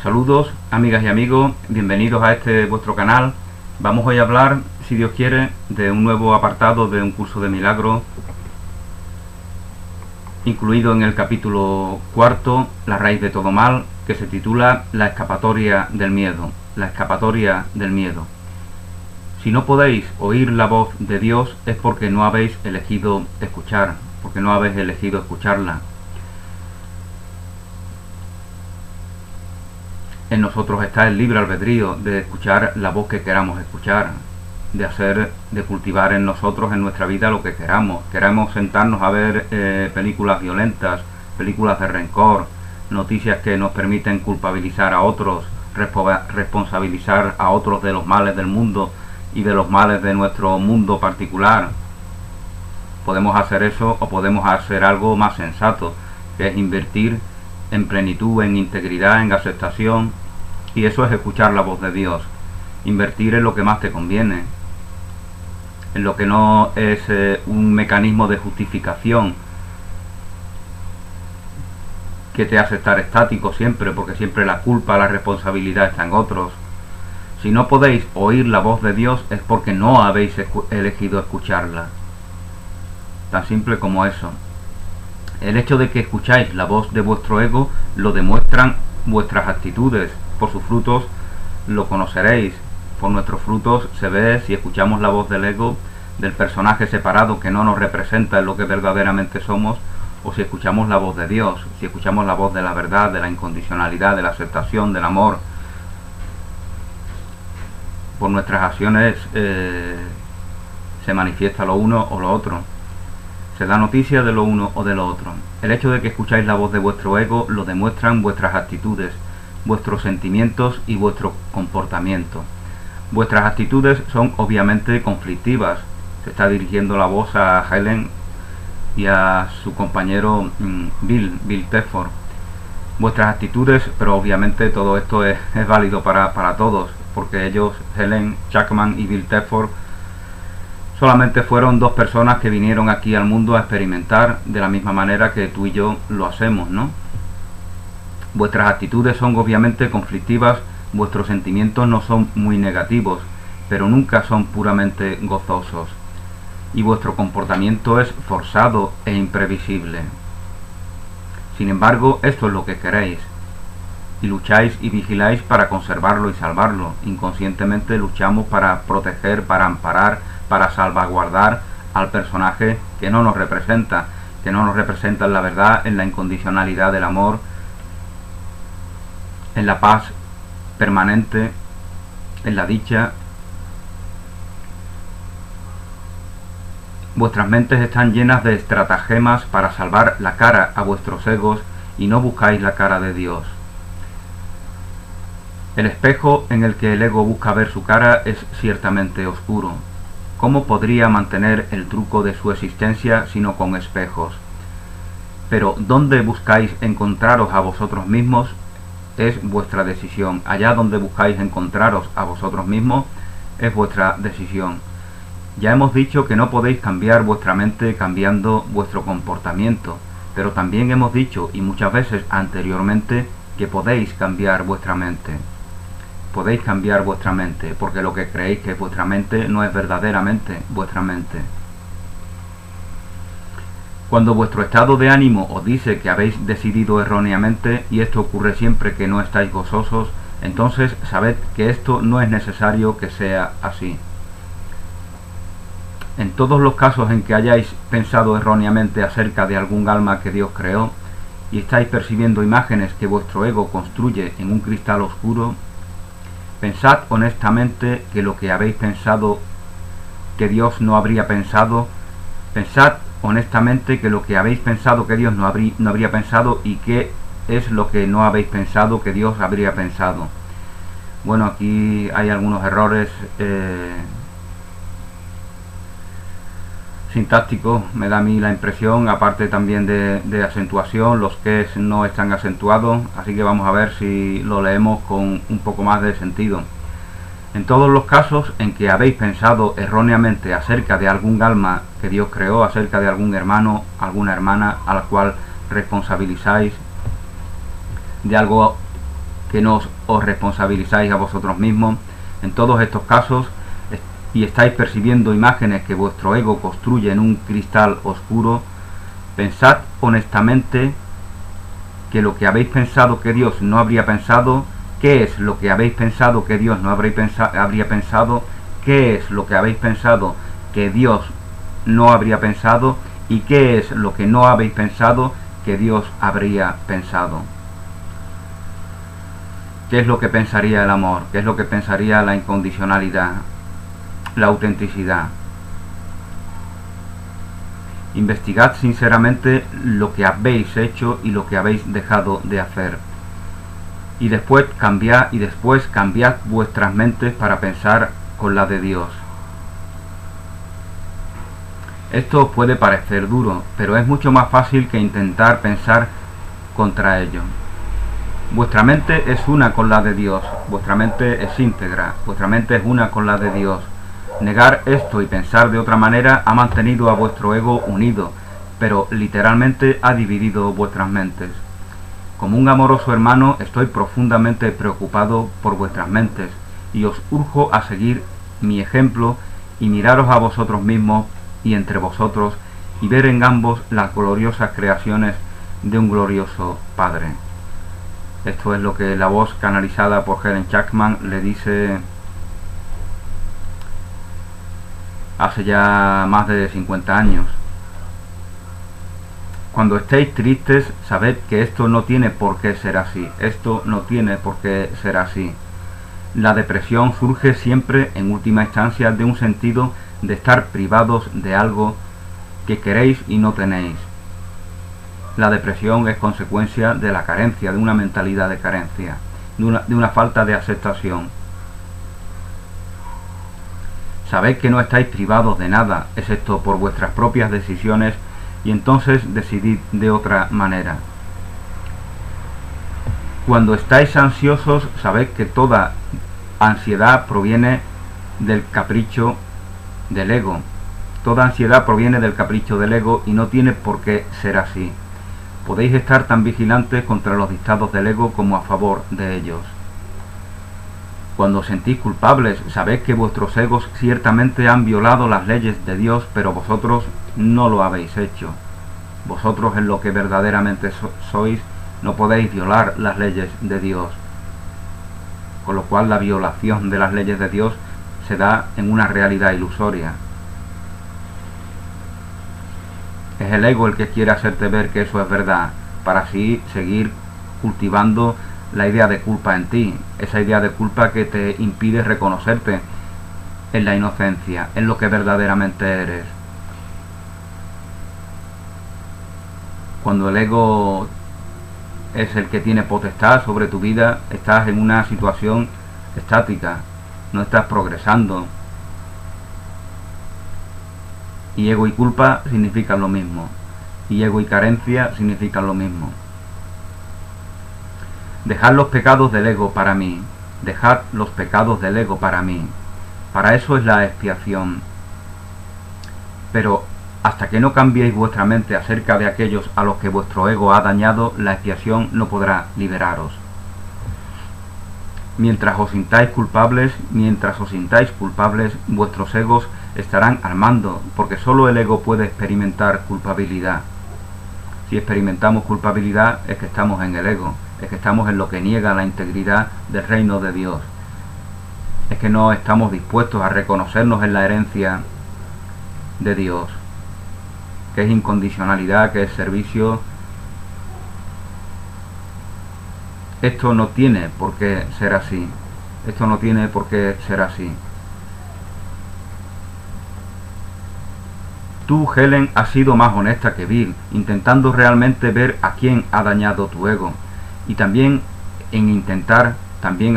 Saludos amigas y amigos, bienvenidos a este vuestro canal. Vamos hoy a hablar, si Dios quiere, de un nuevo apartado de un curso de milagros, incluido en el capítulo cuarto, La raíz de todo mal, que se titula La escapatoria del miedo. La escapatoria del miedo. Si no podéis oír la voz de Dios es porque no habéis elegido escuchar, porque no habéis elegido escucharla. En nosotros está el libre albedrío de escuchar la voz que queramos escuchar, de cultivar en nosotros, en nuestra vida, lo que queramos. Queremos sentarnos a ver películas violentas, películas de rencor, noticias que nos permiten culpabilizar a otros, responsabilizar a otros de los males del mundo y de los males de nuestro mundo particular. Podemos hacer eso o podemos hacer algo más sensato, que es invertir en plenitud, en integridad, en aceptación, y eso es escuchar la voz de Dios. Invertir en lo que más te conviene, en lo que no es un mecanismo de justificación que te hace estar estático siempre, porque siempre la culpa, la responsabilidad está en otros. Si no podéis oír la voz de Dios es porque no habéis elegido escucharla. Tan simple como eso. El hecho de que escucháis la voz de vuestro ego lo demuestran vuestras actitudes. Por sus frutos lo conoceréis. Por nuestros frutos se ve si escuchamos la voz del ego, del personaje separado que no nos representa en lo que verdaderamente somos, o si escuchamos la voz de Dios, si escuchamos la voz de la verdad, de la incondicionalidad, de la aceptación, del amor. Por nuestras acciones se manifiesta lo uno o lo otro. Se da noticia de lo uno o de lo otro. El hecho de que escucháis la voz de vuestro ego lo demuestran vuestras actitudes, vuestros sentimientos y vuestro comportamiento. Vuestras actitudes son obviamente conflictivas. Se está dirigiendo la voz a Helen y a su compañero Bill Tedford. Vuestras actitudes, pero obviamente todo esto es válido para todos, porque ellos, Helen Jackman y Bill Tedford, solamente fueron dos personas que vinieron aquí al mundo a experimentar de la misma manera que tú y yo lo hacemos, ¿no? Vuestras actitudes son obviamente conflictivas, vuestros sentimientos no son muy negativos, pero nunca son puramente gozosos. Y vuestro comportamiento es forzado e imprevisible. Sin embargo, esto es lo que queréis. Y lucháis y vigiláis para conservarlo y salvarlo. Inconscientemente luchamos para proteger, para amparar, para salvaguardar al personaje que no nos representa en la verdad, en la incondicionalidad del amor, en la paz permanente, en la dicha. Vuestras mentes están llenas de estratagemas para salvar la cara a vuestros egos y no buscáis la cara de Dios. El espejo en el que el ego busca ver su cara es ciertamente oscuro. ¿Cómo podría mantener el truco de su existencia sino con espejos? Pero ¿dónde buscáis encontraros a vosotros mismos? Es vuestra decisión. Allá donde buscáis encontraros a vosotros mismos es vuestra decisión. Ya hemos dicho que no podéis cambiar vuestra mente cambiando vuestro comportamiento, pero también hemos dicho, y muchas veces anteriormente, que podéis cambiar vuestra mente. Podéis cambiar vuestra mente, porque lo que creéis que es vuestra mente no es verdaderamente vuestra mente. Cuando vuestro estado de ánimo os dice que habéis decidido erróneamente, y esto ocurre siempre que no estáis gozosos, entonces sabed que esto no es necesario que sea así. En todos los casos en que hayáis pensado erróneamente acerca de algún alma que Dios creó, y estáis percibiendo imágenes que vuestro ego construye en un cristal oscuro, pensad honestamente que lo que habéis pensado que Dios no habría pensado, pensad honestamente que lo que habéis pensado que Dios no habría pensado y qué es lo que no habéis pensado que Dios habría pensado. Bueno, aquí hay algunos errores sintácticos, me da a mí la impresión, aparte también de acentuación, los que no están acentuados, así que vamos a ver si lo leemos con un poco más de sentido. En todos los casos en que habéis pensado erróneamente acerca de algún alma que Dios creó, acerca de algún hermano, alguna hermana a la cual responsabilizáis de algo que no os responsabilizáis a vosotros mismos en todos estos casos y estáis percibiendo imágenes que vuestro ego construye en un cristal oscuro, pensad honestamente que lo que habéis pensado que Dios no habría pensado, ¿qué es lo que habéis pensado que Dios no habría pensado? ¿Qué es lo que habéis pensado que Dios no habría pensado? ¿Y qué es lo que no habéis pensado que Dios habría pensado? ¿Qué es lo que pensaría el amor? ¿Qué es lo que pensaría la incondicionalidad? La autenticidad. Investigad sinceramente lo que habéis hecho y lo que habéis dejado de hacer. Y después cambiad vuestras mentes para pensar con la de Dios. Esto os puede parecer duro, pero es mucho más fácil que intentar pensar contra ello. Vuestra mente es una con la de Dios, vuestra mente es íntegra, vuestra mente es una con la de Dios. Negar esto y pensar de otra manera ha mantenido a vuestro ego unido, pero literalmente ha dividido vuestras mentes. Como un amoroso hermano estoy profundamente preocupado por vuestras mentes y os urjo a seguir mi ejemplo y miraros a vosotros mismos y entre vosotros y ver en ambos las gloriosas creaciones de un glorioso Padre. Esto es lo que la voz canalizada por Helen Jackman le dice hace ya más de 50 años. Cuando estéis tristes, sabed que esto no tiene por qué ser así. Esto no tiene por qué ser así. La depresión surge siempre, en última instancia, de un sentido de estar privados de algo que queréis y no tenéis. La depresión es consecuencia de la carencia, de una mentalidad de carencia, de una falta de aceptación. Sabed que no estáis privados de nada, excepto por vuestras propias decisiones, y entonces decidid de otra manera. Cuando estáis ansiosos, sabed que toda ansiedad proviene del capricho del ego. Toda ansiedad proviene del capricho del ego y no tiene por qué ser así. Podéis estar tan vigilantes contra los dictados del ego como a favor de ellos. Cuando os sentís culpables, sabed que vuestros egos ciertamente han violado las leyes de Dios, pero vosotros no lo habéis hecho. Vosotros, en lo que verdaderamente sois, no podéis violar las leyes de Dios. Con lo cual la violación de las leyes de Dios se da en una realidad ilusoria. Es el ego el que quiere hacerte ver que eso es verdad, para así seguir cultivando la idea de culpa en ti, esa idea de culpa que te impide reconocerte en la inocencia, en lo que verdaderamente eres. Cuando el ego es el que tiene potestad sobre tu vida, estás en una situación estática, no estás progresando. Y ego y culpa significan lo mismo, y ego y carencia significan lo mismo. Dejad los pecados del ego para mí, dejad los pecados del ego para mí. Para eso es la expiación. Pero hasta que no cambiéis vuestra mente acerca de aquellos a los que vuestro ego ha dañado, la expiación no podrá liberaros. Mientras os sintáis culpables, vuestros egos estarán armando, porque solo el ego puede experimentar culpabilidad. Si experimentamos culpabilidad es que estamos en el ego, es que estamos en lo que niega la integridad del reino de Dios. Es que no estamos dispuestos a reconocernos en la herencia de Dios, que es incondicionalidad, que es servicio. Esto no tiene por qué ser así. Esto no tiene por qué ser así. Tú, Helen, has sido más honesta que Bill, intentando realmente ver a quién ha dañado tu ego. Y también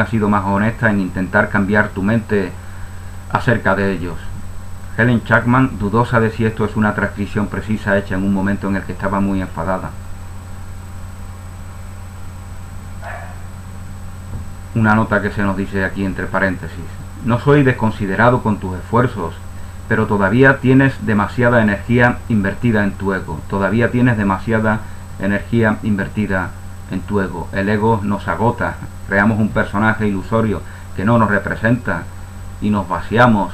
has sido más honesta en intentar cambiar tu mente acerca de ellos. Helen Jackman, dudosa de si esto es una transcripción precisa hecha en un momento en el que estaba muy enfadada. Una nota que se nos dice aquí entre paréntesis. No soy desconsiderado con tus esfuerzos, pero todavía tienes demasiada energía invertida en tu ego. Todavía tienes demasiada energía invertida en tu ego. El ego nos agota, creamos un personaje ilusorio que no nos representa y nos vaciamos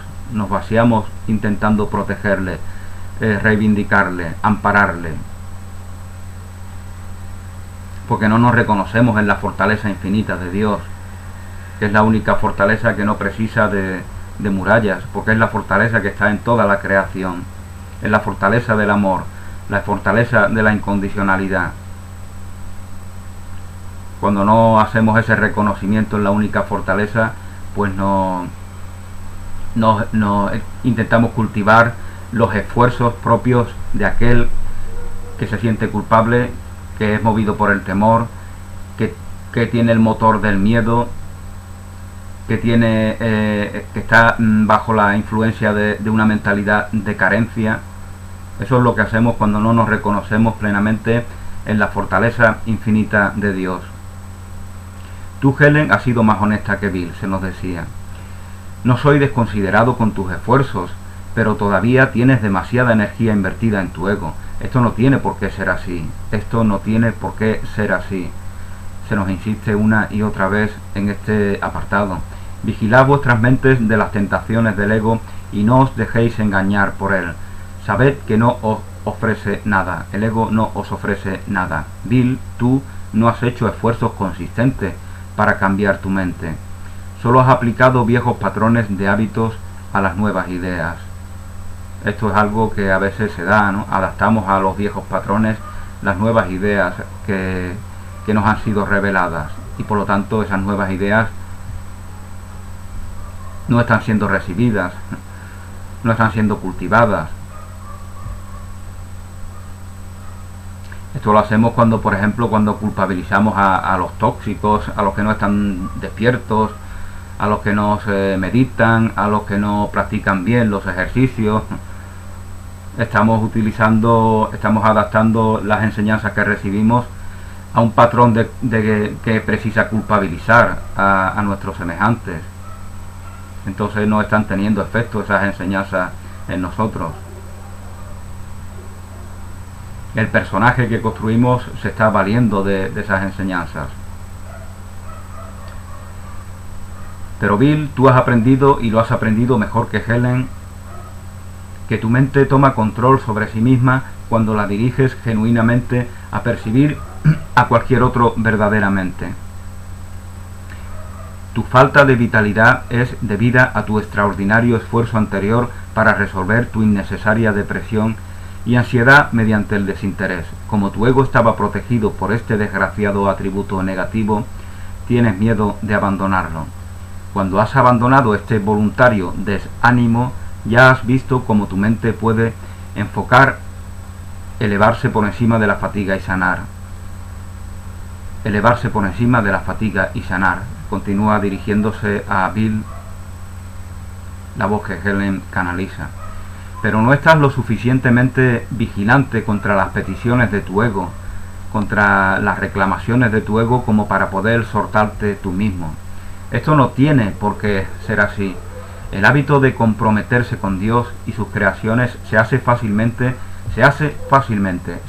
intentando protegerle, reivindicarle, ampararle, porque no nos reconocemos en la fortaleza infinita de Dios, que es la única fortaleza que no precisa de murallas, porque es la fortaleza que está en toda la creación, es la fortaleza del amor, la fortaleza de la incondicionalidad. Cuando no hacemos ese reconocimiento en la única fortaleza, pues no intentamos cultivar los esfuerzos propios de aquel que se siente culpable, que es movido por el temor, que tiene el motor del miedo, que está bajo la influencia de una mentalidad de carencia. Eso es lo que hacemos cuando no nos reconocemos plenamente en la fortaleza infinita de Dios. Tú, Helen, has sido más honesta que Bill, se nos decía. No soy desconsiderado con tus esfuerzos, pero todavía tienes demasiada energía invertida en tu ego. Esto no tiene por qué ser así. Esto no tiene por qué ser así. Se nos insiste una y otra vez en este apartado. Vigilad vuestras mentes de las tentaciones del ego y no os dejéis engañar por él. Sabed que no os ofrece nada. El ego no os ofrece nada. Bill, tú no has hecho esfuerzos consistentes para cambiar tu mente. Solo has aplicado viejos patrones de hábitos a las nuevas ideas. Esto es algo que a veces se da, ¿no? Adaptamos a los viejos patrones las nuevas ideas que nos han sido reveladas, y por lo tanto esas nuevas ideas no están siendo recibidas, no están siendo cultivadas. Esto lo hacemos cuando, por ejemplo, cuando culpabilizamos a los tóxicos, a los que no están despiertos, a los que no meditan, a los que no practican bien los ejercicios. Estamos adaptando las enseñanzas que recibimos a un patrón que precisa culpabilizar a nuestros semejantes. Entonces no están teniendo efecto esas enseñanzas en nosotros. El personaje que construimos se está valiendo de esas enseñanzas. Pero Bill, tú has aprendido, y lo has aprendido mejor que Helen, que tu mente toma control sobre sí misma cuando la diriges genuinamente a percibir a cualquier otro verdaderamente. Tu falta de vitalidad es debida a tu extraordinario esfuerzo anterior para resolver tu innecesaria depresión y ansiedad mediante el desinterés. Como tu ego estaba protegido por este desgraciado atributo negativo, tienes miedo de abandonarlo. Cuando has abandonado este voluntario desánimo, ya has visto cómo tu mente puede enfocar, elevarse por encima de la fatiga y sanar. Elevarse por encima de la fatiga y sanar. Continúa dirigiéndose a Bill, la voz que Helen canaliza. Pero no estás lo suficientemente vigilante contra las peticiones de tu ego, contra las reclamaciones de tu ego, como para poder soltarte tú mismo. Esto no tiene por qué ser así. El hábito de comprometerse con Dios y sus creaciones se hace fácilmente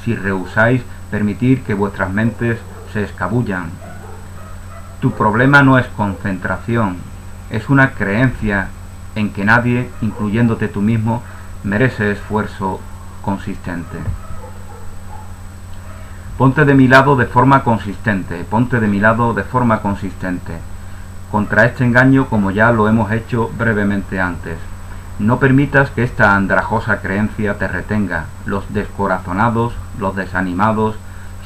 si rehusáis permitir que vuestras mentes se escabullan. Tu problema no es concentración, es una creencia en que nadie, incluyéndote tú mismo, merece esfuerzo consistente. Ponte de mi lado de forma consistente, contra este engaño, como ya lo hemos hecho brevemente antes. No permitas que esta andrajosa creencia te retenga. Los descorazonados, los desanimados,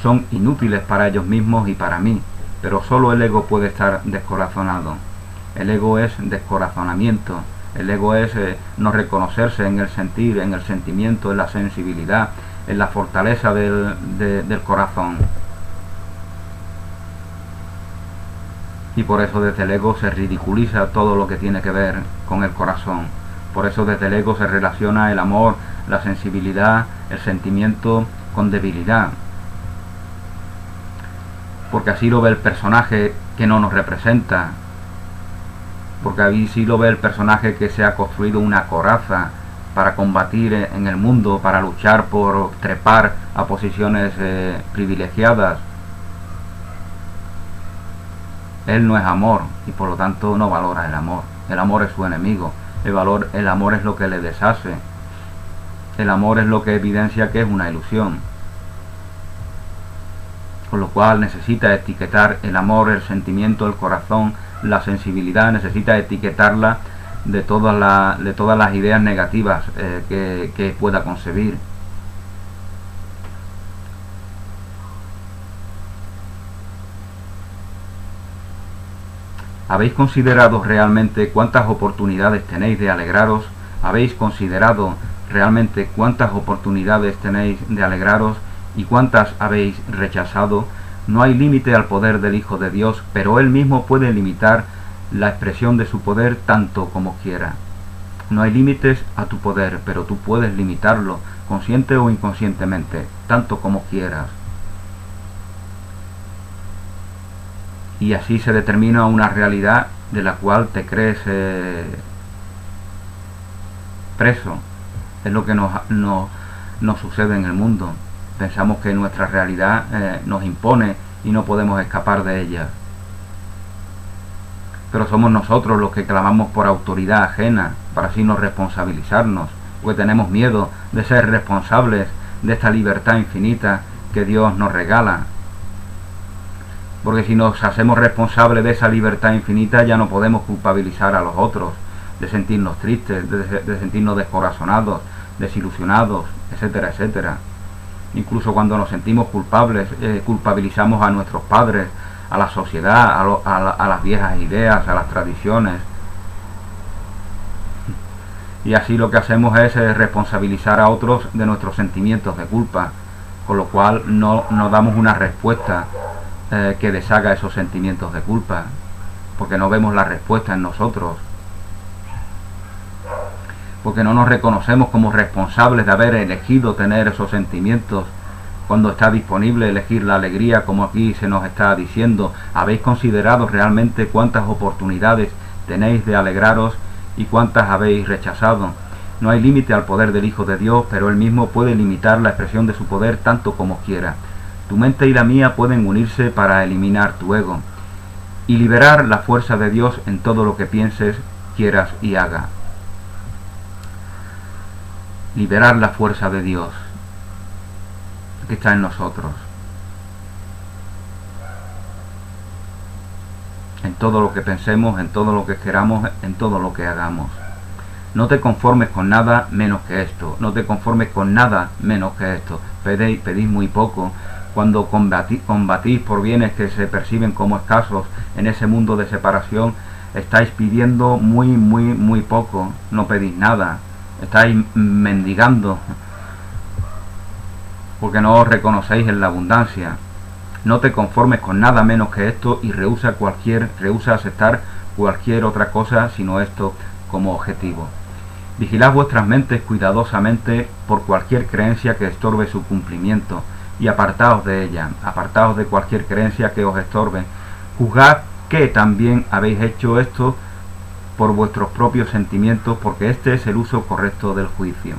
son inútiles para ellos mismos y para mí, pero solo el ego puede estar descorazonado. El ego es descorazonamiento. El ego es no reconocerse en el sentir, en el sentimiento, en la sensibilidad, en la fortaleza del corazón. Y por eso desde el ego se ridiculiza todo lo que tiene que ver con el corazón. Por eso desde el ego se relaciona el amor, la sensibilidad, el sentimiento con debilidad. Porque así lo ve el personaje que no nos representa. Porque así lo ve el personaje que se ha construido una coraza para combatir en el mundo, para luchar por trepar a posiciones privilegiadas. Él no es amor y por lo tanto no valora el amor. El amor es su enemigo. El amor es lo que le deshace. El amor es lo que evidencia que es una ilusión. Con lo cual necesita etiquetar el amor, el sentimiento, el corazón, la sensibilidad, necesita etiquetarla de todas las ideas negativas que pueda concebir. ¿Habéis considerado realmente cuántas oportunidades tenéis de alegraros? ¿Habéis considerado realmente cuántas oportunidades tenéis de alegraros y cuántas habéis rechazado? No hay límite al poder del Hijo de Dios, pero Él mismo puede limitar la expresión de su poder tanto como quiera. No hay límites a tu poder, pero tú puedes limitarlo, consciente o inconscientemente, tanto como quieras. Y así se determina una realidad de la cual te crees preso. Es lo que nos sucede en el mundo. Pensamos que nuestra realidad nos impone y no podemos escapar de ella. Pero somos nosotros los que clamamos por autoridad ajena para así no responsabilizarnos, porque tenemos miedo de ser responsables de esta libertad infinita que Dios nos regala. Porque si nos hacemos responsables de esa libertad infinita ya no podemos culpabilizar a los otros, de sentirnos tristes, de sentirnos descorazonados, desilusionados, etcétera, etcétera. Incluso cuando nos sentimos culpables, culpabilizamos a nuestros padres, a la sociedad, a las viejas ideas, a las tradiciones. Y así lo que hacemos es responsabilizar a otros de nuestros sentimientos de culpa, con lo cual no damos una respuesta que deshaga esos sentimientos de culpa, porque no vemos la respuesta en nosotros, porque no nos reconocemos como responsables de haber elegido tener esos sentimientos cuando está disponible elegir la alegría, como aquí se nos está diciendo. ¿Habéis considerado realmente cuántas oportunidades tenéis de alegraros y cuántas habéis rechazado? No hay límite al poder del Hijo de Dios, pero Él mismo puede limitar la expresión de su poder tanto como quiera. Tu mente y la mía pueden unirse para eliminar tu ego y liberar la fuerza de Dios en todo lo que pienses, quieras y hagas. Liberar la fuerza de Dios que está en nosotros, en todo lo que pensemos, en todo lo que queramos, en todo lo que hagamos. No te conformes con nada menos que esto, no te conformes con nada menos que esto. Pedís muy poco. Cuando combatís por bienes que se perciben como escasos en ese mundo de separación, estáis pidiendo muy poco, no pedís nada, estáis mendigando, porque no os reconocéis en la abundancia. No te conformes con nada menos que esto y rehúsa aceptar cualquier otra cosa sino esto como objetivo. Vigilad vuestras mentes cuidadosamente por cualquier creencia que estorbe su cumplimiento y apartaos de ella, apartaos de cualquier creencia que os estorbe. Juzgad que también habéis hecho esto por vuestros propios sentimientos, porque este es el uso correcto del juicio.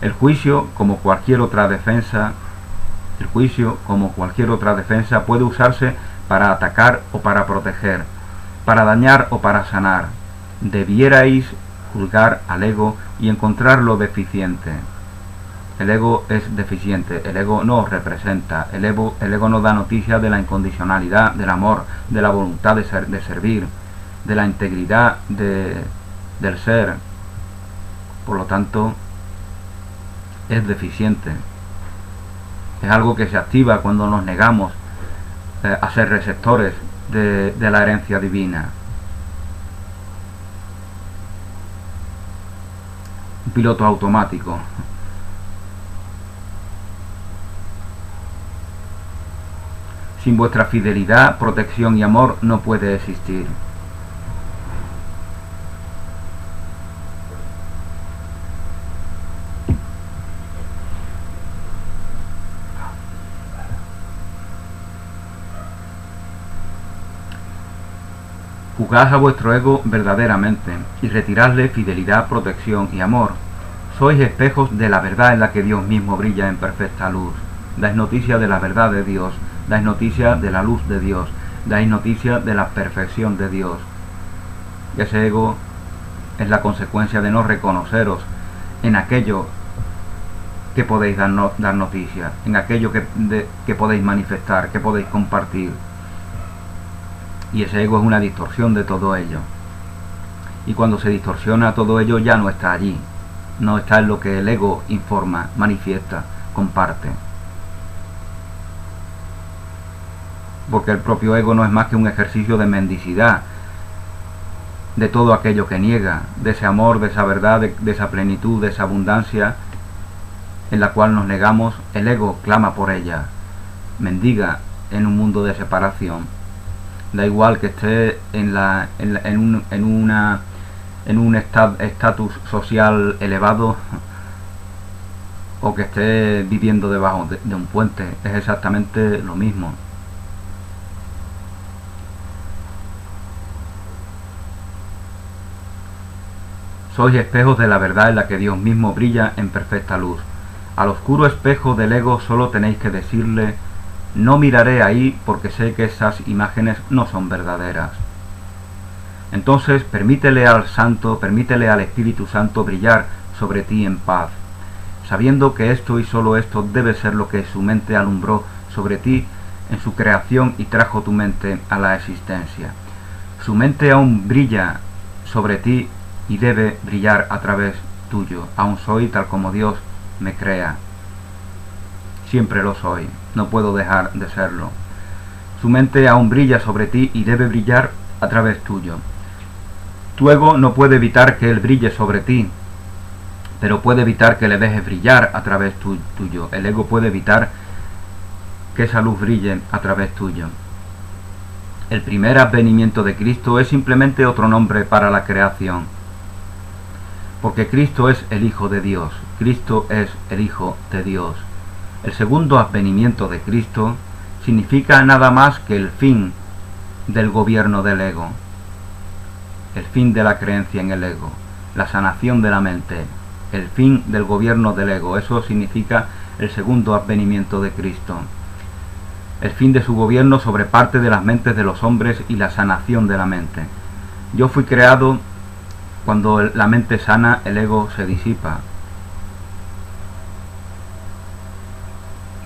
El juicio, como cualquier otra defensa, puede usarse para atacar o para proteger, para dañar o para sanar. Debierais juzgar al ego y encontrar lo deficiente. El ego es deficiente, el ego no os representa, el ego no da noticia de la incondicionalidad, del amor, de la voluntad de servir, de la integridad del ser. Por lo tanto, es deficiente. Es algo que se activa cuando nos negamos a ser receptores de la herencia divina. Un piloto automático. Sin vuestra fidelidad, protección y amor no puede existir. Juzgad a vuestro ego verdaderamente y retiradle fidelidad, protección y amor. Sois espejos de la verdad en la que Dios mismo brilla en perfecta luz. Dais noticia de la verdad de Dios, dais noticia de la luz de Dios, dais noticia de la perfección de Dios. Y ese ego es la consecuencia de no reconoceros en aquello que podéis dar noticia, en aquello que podéis manifestar, que podéis compartir. Y ese ego es una distorsión de todo ello. Y cuando se distorsiona todo ello ya no está allí, no está en lo que el ego informa, manifiesta, comparte. Porque el propio ego no es más que un ejercicio de mendicidad, de todo aquello que niega, de ese amor, de esa verdad, de esa plenitud, de esa abundancia en la cual nos negamos. El ego clama por ella, mendiga en un mundo de separación. Da igual que esté en un estatus social elevado o que esté viviendo debajo de un puente, es exactamente lo mismo. Sois espejos de la verdad en la que Dios mismo brilla en perfecta luz. Al oscuro espejo del ego solo tenéis que decirle: no miraré ahí porque sé que esas imágenes no son verdaderas. Entonces permítele al Santo, permítele al Espíritu Santo brillar sobre ti en paz, sabiendo que esto y solo esto debe ser lo que su mente alumbró sobre ti en su creación y trajo tu mente a la existencia. Su mente aún brilla sobre ti y debe brillar a través tuyo. Aún soy tal como Dios me crea. Siempre lo soy, no puedo dejar de serlo. Su mente aún brilla sobre ti y debe brillar a través tuyo. Tu ego no puede evitar que él brille sobre ti, pero puede evitar que le dejes brillar a través tuyo. El ego puede evitar que esa luz brille a través tuyo. El primer advenimiento de Cristo es simplemente otro nombre para la creación, porque Cristo es el Hijo de Dios. Cristo es el Hijo de Dios. El segundo advenimiento de Cristo significa nada más que el fin del gobierno del ego, el fin de la creencia en el ego, la sanación de la mente, el fin del gobierno del ego. Eso significa el segundo advenimiento de Cristo. El fin de su gobierno sobre parte de las mentes de los hombres y la sanación de la mente. Yo fui creado. Cuando la mente sana, el ego se disipa.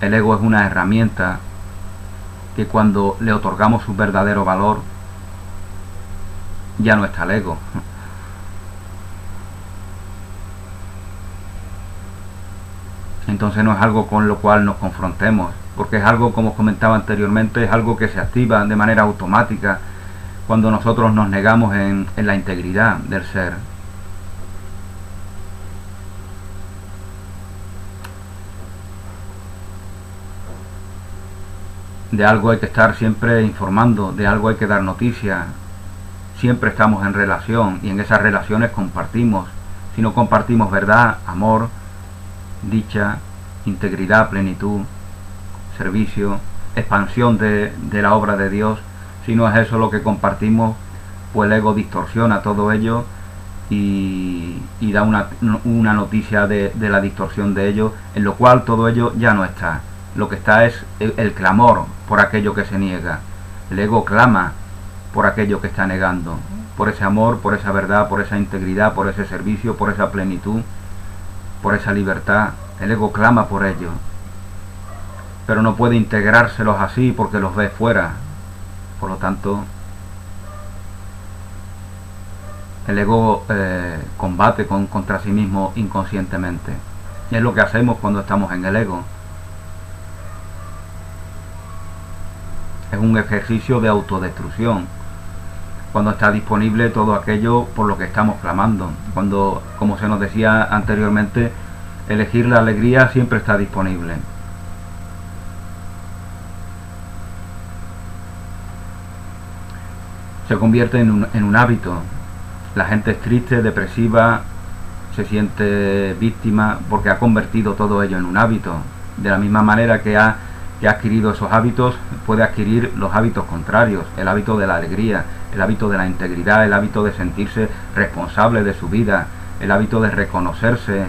El ego es una herramienta que cuando le otorgamos su verdadero valor, ya no está el ego. Entonces no es algo con lo cual nos confrontemos, porque es algo, como os comentaba anteriormente, es algo que se activa de manera automática cuando nosotros nos negamos en la integridad del ser. De algo hay que estar siempre informando, de algo hay que dar noticia. Siempre estamos en relación y en esas relaciones compartimos. Si no compartimos verdad, amor, dicha, integridad, plenitud, servicio, expansión de la obra de Dios, si no es eso lo que compartimos, pues el ego distorsiona todo ello y da una noticia de la distorsión de ello, en lo cual todo ello ya no está. Lo que está es el clamor por aquello que se niega. El ego clama por aquello que está negando, por ese amor, por esa verdad, por esa integridad, por ese servicio, por esa plenitud, por esa libertad. El ego clama por ello, pero no puede integrárselos así porque los ve fuera. Por lo tanto, el ego combate contra sí mismo inconscientemente. Y es lo que hacemos cuando estamos en el ego. Es un ejercicio de autodestrucción. Cuando está disponible todo aquello por lo que estamos clamando. Cuando, como se nos decía anteriormente, elegir la alegría siempre está disponible. Se convierte en un hábito. La gente es triste, depresiva, se siente víctima porque ha convertido todo ello en un hábito. De la misma manera que ha adquirido esos hábitos, puede adquirir los hábitos contrarios, el hábito de la alegría, el hábito de la integridad, el hábito de sentirse responsable de su vida, el hábito de reconocerse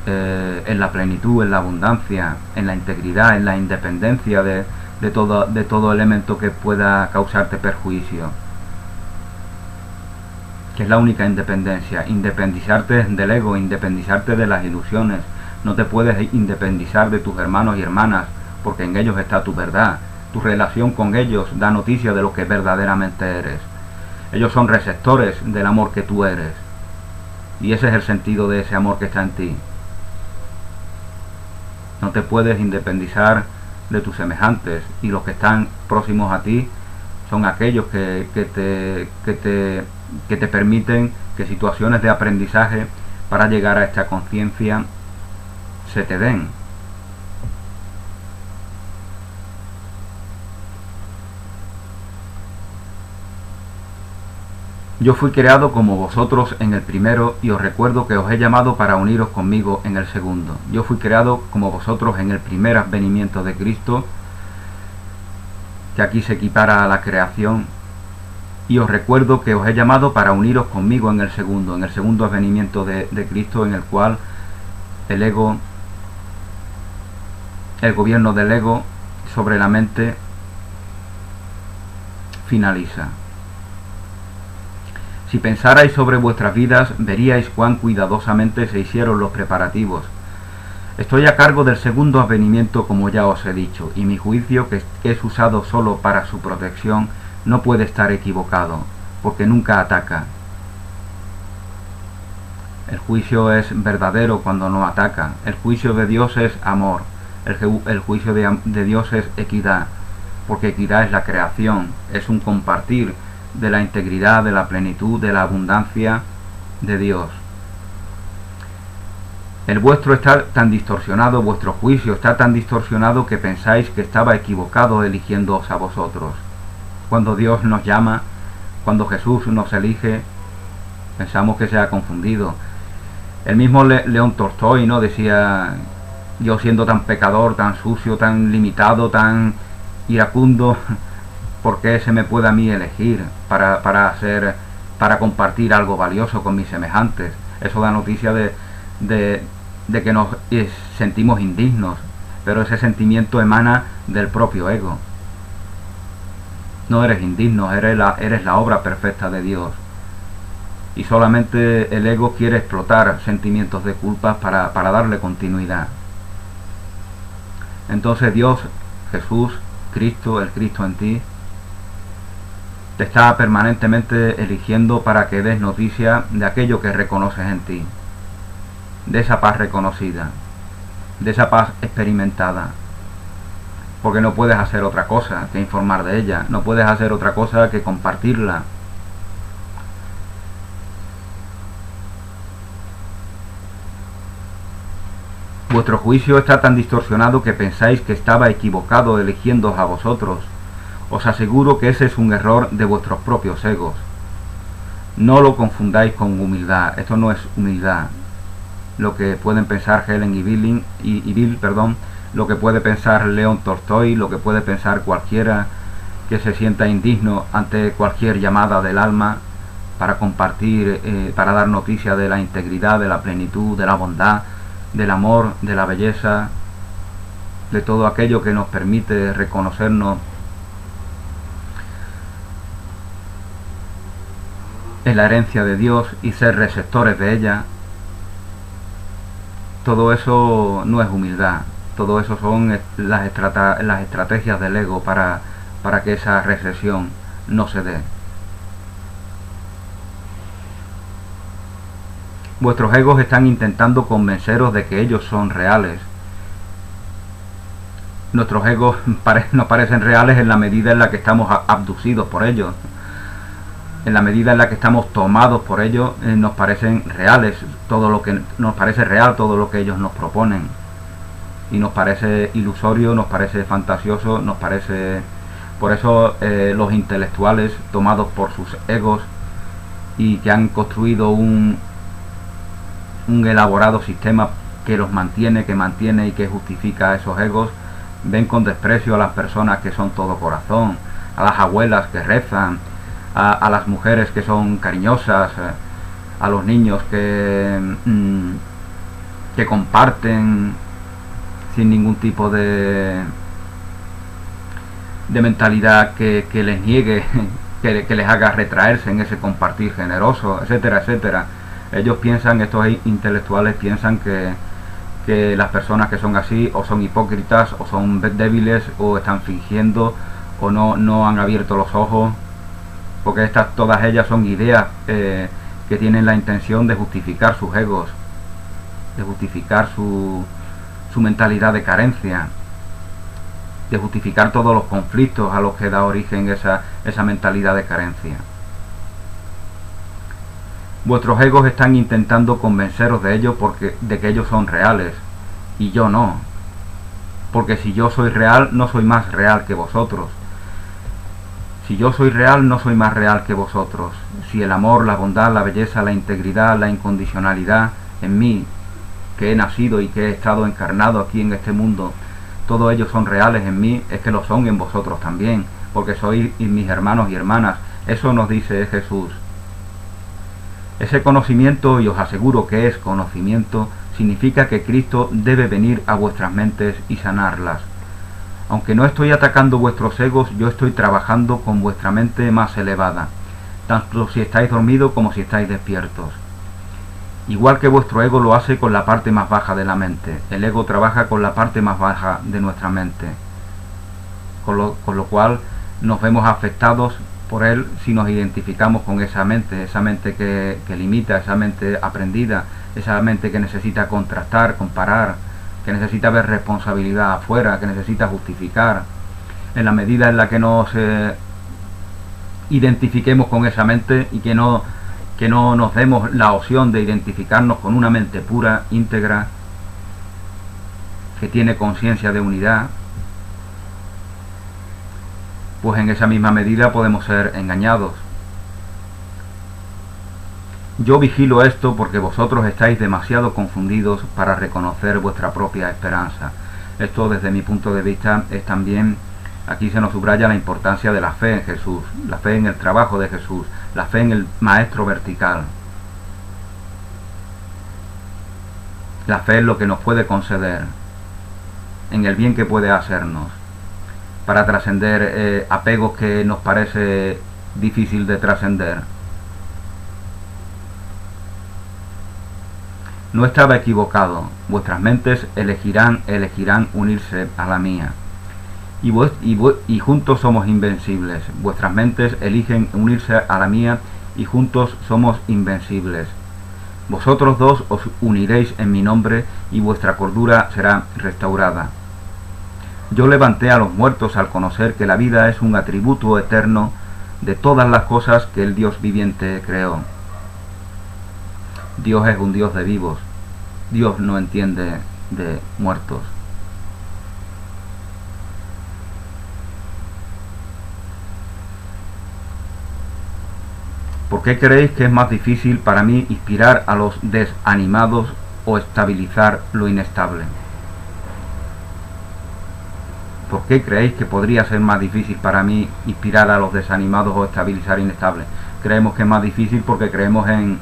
en la plenitud, en la abundancia, en la integridad, en la independencia de de todo elemento que pueda causarte perjuicio, que es la única independencia, independizarte del ego, independizarte de las ilusiones. No te puedes independizar de tus hermanos y hermanas, porque en ellos está tu verdad. Tu relación con ellos da noticia de lo que verdaderamente eres. Ellos son receptores del amor que tú eres, y ese es el sentido de ese amor que está en ti. No te puedes independizar de tus semejantes, y los que están próximos a ti son aquellos que te permiten que situaciones de aprendizaje para llegar a esta conciencia se te den. Yo fui creado como vosotros en el primero, y os recuerdo que os he llamado para uniros conmigo en el segundo. Yo fui creado como vosotros en el primer advenimiento de Cristo, que aquí se equipara a la creación, y os recuerdo que os he llamado para uniros conmigo en el segundo advenimiento de Cristo, en el cual el ego, el gobierno del ego sobre la mente finaliza. Si pensarais sobre vuestras vidas, veríais cuán cuidadosamente se hicieron los preparativos. Estoy a cargo del segundo advenimiento, como ya os he dicho, y mi juicio, que es usado solo para su protección, no puede estar equivocado, porque nunca ataca. El juicio es verdadero cuando no ataca. El juicio de Dios es amor. El juicio de Dios es equidad, porque equidad es la creación, es un compartir de la integridad, de la plenitud, de la abundancia de Dios. El vuestro está tan distorsionado, vuestro juicio está tan distorsionado que pensáis que estaba equivocado eligiéndoos a vosotros. Cuando Dios nos llama, cuando Jesús nos elige, pensamos que se ha confundido. El mismo León Tolstói, ¿no?, decía: yo siendo tan pecador, tan sucio, tan limitado, tan iracundo, ¿por qué se me puede a mí elegir para compartir algo valioso con mis semejantes? Eso da noticia de que nos sentimos indignos, pero ese sentimiento emana del propio ego. No eres indigno, eres la obra perfecta de Dios. Y solamente el ego quiere explotar sentimientos de culpa para darle continuidad. Entonces Dios, Jesús, Cristo, el Cristo en ti, te está permanentemente eligiendo para que des noticia de aquello que reconoces en ti, de esa paz reconocida, de esa paz experimentada, porque no puedes hacer otra cosa que informar de ella, no puedes hacer otra cosa que compartirla. Vuestro juicio está tan distorsionado que pensáis que estaba equivocado eligiéndoos a vosotros. Os aseguro que ese es un error de vuestros propios egos. No lo confundáis con humildad. Esto no es humildad. Lo que pueden pensar Helen y Bill, lo que puede pensar León Tolstói, lo que puede pensar cualquiera que se sienta indigno ante cualquier llamada del alma para compartir, para dar noticia de la integridad, de la plenitud, de la bondad, del amor, de la belleza, de todo aquello que nos permite reconocernos en la herencia de Dios y ser receptores de ella. Todo eso no es humildad, todo eso son las estrategias del ego para que esa recepción no se dé. Vuestros egos están intentando convenceros de que ellos son reales. Nuestros egos nos parecen reales en la medida en la que estamos abducidos por ellos. En la medida en la que estamos tomados por ellos, nos parecen reales todo lo que nos parece real, todo lo que ellos nos proponen. Y nos parece ilusorio, nos parece fantasioso, nos parece... Por eso los intelectuales tomados por sus egos y que han construido un elaborado sistema que los mantiene, y que justifica a esos egos, ven con desprecio a las personas que son todo corazón, a las abuelas que rezan, a las mujeres que son cariñosas, a los niños que comparten sin ningún tipo de de mentalidad que les niegue, que les haga retraerse en ese compartir generoso, etcétera, etcétera. Ellos piensan, estos intelectuales piensan que las personas que son así o son hipócritas o son débiles o están fingiendo o no han abierto los ojos, porque todas ellas son ideas que tienen la intención de justificar sus egos, de justificar su mentalidad de carencia, de justificar todos los conflictos a los que da origen esa mentalidad de carencia. Vuestros egos están intentando convenceros de ello de que ellos son reales, y yo no. Porque si yo soy real, no soy más real que vosotros. Si yo soy real, no soy más real que vosotros. Si el amor, la bondad, la belleza, la integridad, la incondicionalidad en mí, que he nacido y que he estado encarnado aquí en este mundo, todos ellos son reales en mí, es que lo son en vosotros también, porque sois mis hermanos y hermanas. Eso nos dice Jesús. Ese conocimiento, y os aseguro que es conocimiento, significa que Cristo debe venir a vuestras mentes y sanarlas. Aunque no estoy atacando vuestros egos, yo estoy trabajando con vuestra mente más elevada, tanto si estáis dormidos como si estáis despiertos. Igual que vuestro ego lo hace con la parte más baja de la mente, el ego trabaja con la parte más baja de nuestra mente, con lo cual nos vemos afectados por él si nos identificamos con esa mente que limita, esa mente aprendida, esa mente que necesita contrastar, comparar, que necesita ver responsabilidad afuera, que necesita justificar. En la medida en la que nos identifiquemos con esa mente y que no nos demos la opción de identificarnos con una mente pura, íntegra, que tiene conciencia de unidad, pues en esa misma medida podemos ser engañados. Yo vigilo esto porque vosotros estáis demasiado confundidos para reconocer vuestra propia esperanza. Esto, desde mi punto de vista, es también, aquí se nos subraya la importancia de la fe en Jesús, la fe en el trabajo de Jesús, la fe en el Maestro vertical. La fe es lo que nos puede conceder, en el bien que puede hacernos, para trascender apegos que nos parece difícil de trascender. No estaba equivocado, vuestras mentes elegirán unirse a la mía. Y juntos somos invencibles. Vuestras mentes eligen unirse a la mía y juntos somos invencibles. Vosotros dos os uniréis en mi nombre y vuestra cordura será restaurada. Yo levanté a los muertos al conocer que la vida es un atributo eterno de todas las cosas que el Dios viviente creó. Dios es un Dios de vivos. Dios no entiende de muertos. ¿Por qué creéis que es más difícil para mí inspirar a los desanimados o estabilizar lo inestable? ¿Por qué creéis que podría ser más difícil para mí inspirar a los desanimados o estabilizar inestable? Creemos que es más difícil porque creemos en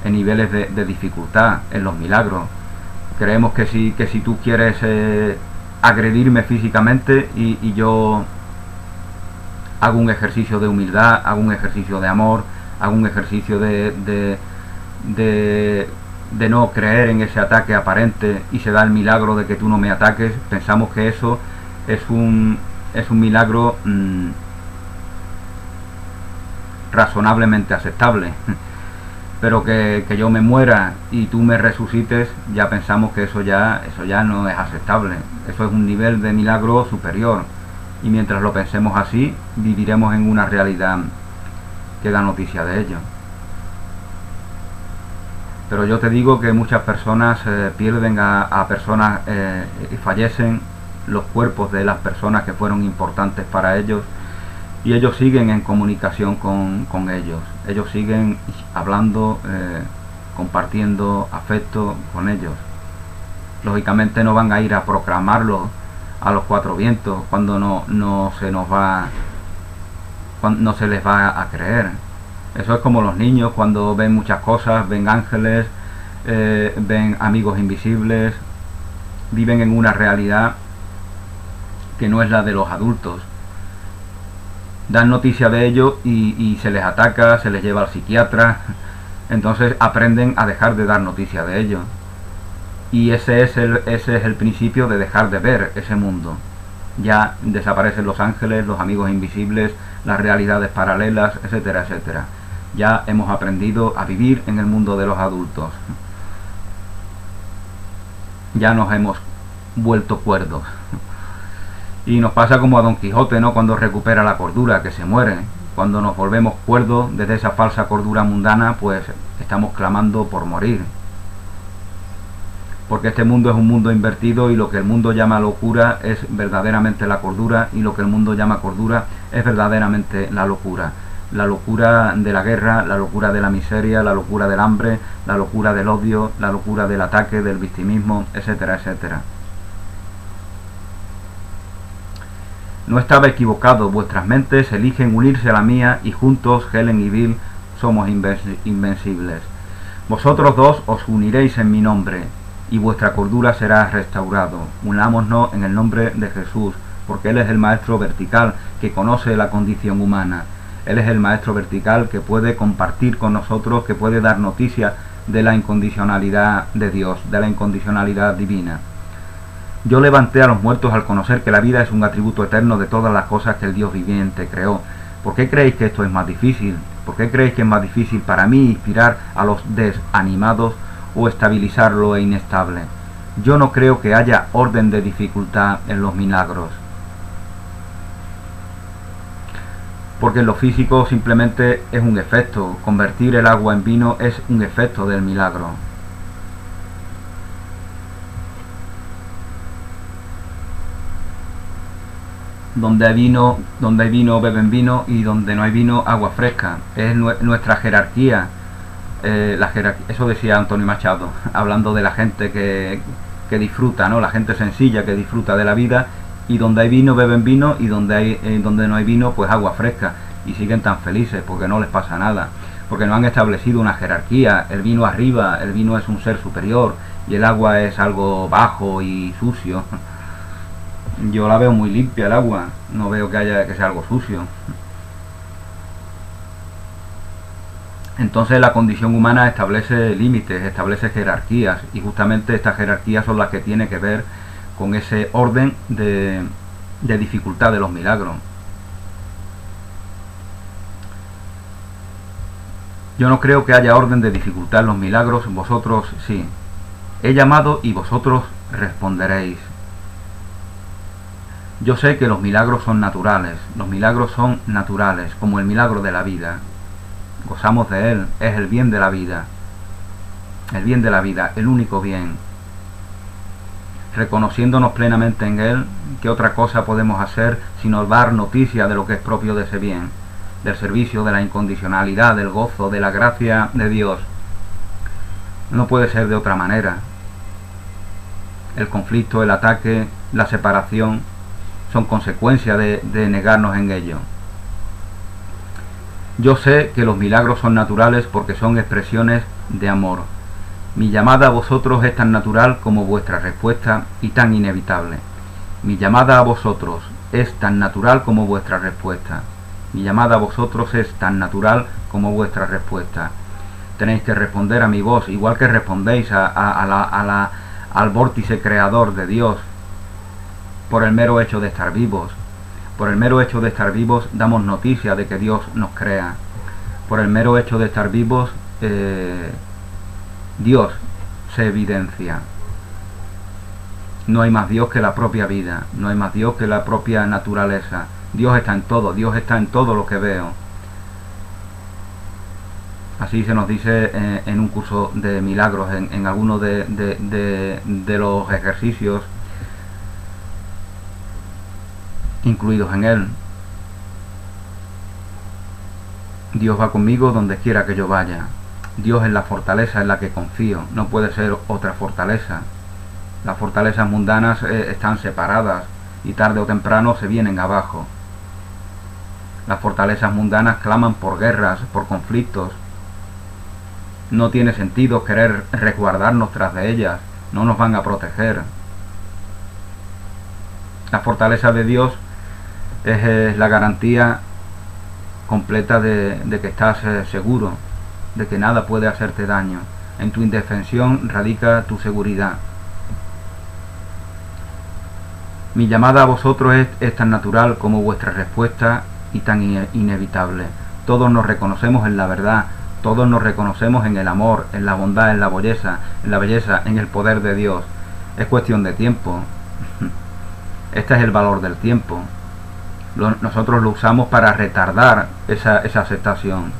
niveles de dificultad, en los milagros. Creemos que si tú quieres agredirme físicamente y yo hago un ejercicio de humildad, hago un ejercicio de amor, hago un ejercicio de no creer en ese ataque aparente y se da el milagro de que tú no me ataques, pensamos que eso es un milagro razonablemente aceptable. Pero que yo me muera y tú me resucites, ya pensamos que eso ya no es aceptable. Eso es un nivel de milagro superior. Y mientras lo pensemos así, viviremos en una realidad que da noticia de ello. Pero yo te digo que muchas personas pierden a personas y fallecen los cuerpos de las personas que fueron importantes para ellos, y ellos siguen en comunicación con ellos. Ellos siguen hablando, compartiendo afecto con ellos. Lógicamente no van a ir a proclamarlo a los cuatro vientos cuando no se les va a creer. Eso es como los niños cuando ven muchas cosas, ven ángeles, ven amigos invisibles, viven en una realidad que no es la de los adultos. dan noticia de ello y se les ataca, se les lleva al psiquiatra. Entonces aprenden a dejar de dar noticia de ello. Y ese es el principio de dejar de ver ese mundo. Ya desaparecen los ángeles, los amigos invisibles, las realidades paralelas, etcétera, etcétera. Ya hemos aprendido a vivir en el mundo de los adultos. Ya nos hemos vuelto cuerdos. Y nos pasa como a Don Quijote, ¿no? Cuando recupera la cordura, que se muere. Cuando nos volvemos cuerdos desde esa falsa cordura mundana, pues estamos clamando por morir. Porque este mundo es un mundo invertido y lo que el mundo llama locura es verdaderamente la cordura, y lo que el mundo llama cordura es verdaderamente la locura. La locura de la guerra, la locura de la miseria, la locura del hambre, la locura del odio, la locura del ataque, del victimismo, etcétera, etcétera. No estaba equivocado, vuestras mentes eligen unirse a la mía y juntos, Helen y Bill, somos invencibles. Vosotros dos os uniréis en mi nombre y vuestra cordura será restaurado. Unámonos en el nombre de Jesús, porque Él es el maestro vertical que conoce la condición humana. Él es el maestro vertical que puede compartir con nosotros, que puede dar noticia de la incondicionalidad de Dios, de la incondicionalidad divina. Yo levanté a los muertos al conocer que la vida es un atributo eterno de todas las cosas que el Dios viviente creó. ¿Por qué creéis que esto es más difícil? ¿Por qué creéis que es más difícil para mí inspirar a los desanimados o estabilizar lo inestable? Yo no creo que haya orden de dificultad en los milagros. Porque en lo físico simplemente es un efecto. Convertir el agua en vino es un efecto del milagro. Donde hay vino beben vino, y donde no hay vino agua fresca. Es nuestra jerarquía. Eso decía Antonio Machado, hablando de la gente que disfruta, ¿no? La gente sencilla que disfruta de la vida, y donde hay vino beben vino, y donde no hay vino pues agua fresca, y siguen tan felices porque no les pasa nada, porque no han establecido una jerarquía. El vino arriba, el vino es un ser superior y el agua es algo bajo y sucio. Yo la veo muy limpia el agua, no veo que sea algo sucio. Entonces la condición humana establece límites, establece jerarquías, y justamente estas jerarquías son las que tienen que ver con ese orden de dificultad de los milagros. Yo no creo que haya orden de dificultad en los milagros, vosotros sí. He llamado y vosotros responderéis. Yo sé que los milagros son naturales, como el milagro de la vida. Gozamos de él, es el bien de la vida, el único bien. Reconociéndonos plenamente en él, ¿qué otra cosa podemos hacer sino dar noticia de lo que es propio de ese bien, del servicio, de la incondicionalidad, del gozo, de la gracia de Dios? No puede ser de otra manera. El conflicto, el ataque, la separación son consecuencia de negarnos en ello. Yo sé que los milagros son naturales porque son expresiones de amor. Mi llamada a vosotros es tan natural como vuestra respuesta y tan inevitable. Mi llamada a vosotros es tan natural como vuestra respuesta. Mi llamada a vosotros es tan natural como vuestra respuesta. Tenéis que responder a mi voz, igual que respondéis al vórtice creador de Dios, por el mero hecho de estar vivos. Por el mero hecho de estar vivos damos noticia de que Dios nos crea. Por el mero hecho de estar vivos, Dios se evidencia. No hay más Dios que la propia vida, no hay más Dios que la propia naturaleza. Dios está en todo, Dios está en todo lo que veo. Así se nos dice en un curso de milagros, en alguno de los ejercicios incluidos en él. Dios va conmigo donde quiera que yo vaya. Dios es la fortaleza en la que confío, no puede ser otra fortaleza. Las fortalezas mundanas están separadas y tarde o temprano se vienen abajo. Las fortalezas mundanas claman por guerras, por conflictos. No tiene sentido querer resguardarnos tras de ellas, no nos van a proteger. La fortaleza de Dios es la garantía completa de que estás seguro, de que nada puede hacerte daño. En tu indefensión radica tu seguridad. Mi llamada a vosotros es tan natural como vuestra respuesta y tan inevitable. Todos nos reconocemos en la verdad, todos nos reconocemos en el amor, en la bondad, en la belleza, en el poder de Dios. Es cuestión de tiempo. Este es el valor del tiempo. Nosotros lo usamos para retardar esa aceptación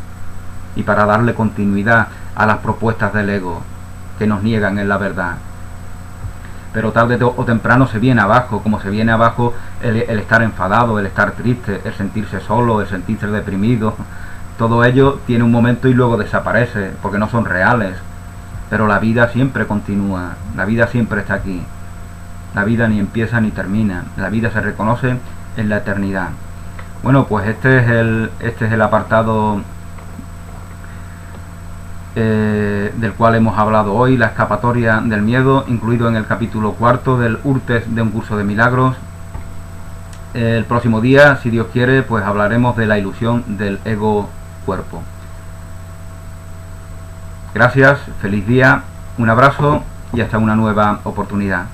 y para darle continuidad a las propuestas del ego que nos niegan en la verdad. Pero tarde o temprano se viene abajo, como se viene abajo el estar enfadado, el estar triste, el sentirse solo, el sentirse deprimido. Todo ello tiene un momento y luego desaparece, porque no son reales. Pero la vida siempre continúa, la vida siempre está aquí. La vida ni empieza ni termina, la vida se reconoce en la eternidad. Bueno, pues este es el apartado del cual hemos hablado hoy, la escapatoria del miedo, incluido en el capítulo 4 del Urtes de un curso de milagros. El próximo día, si Dios quiere, pues hablaremos de la ilusión del ego-cuerpo. Gracias, feliz día, un abrazo y hasta una nueva oportunidad.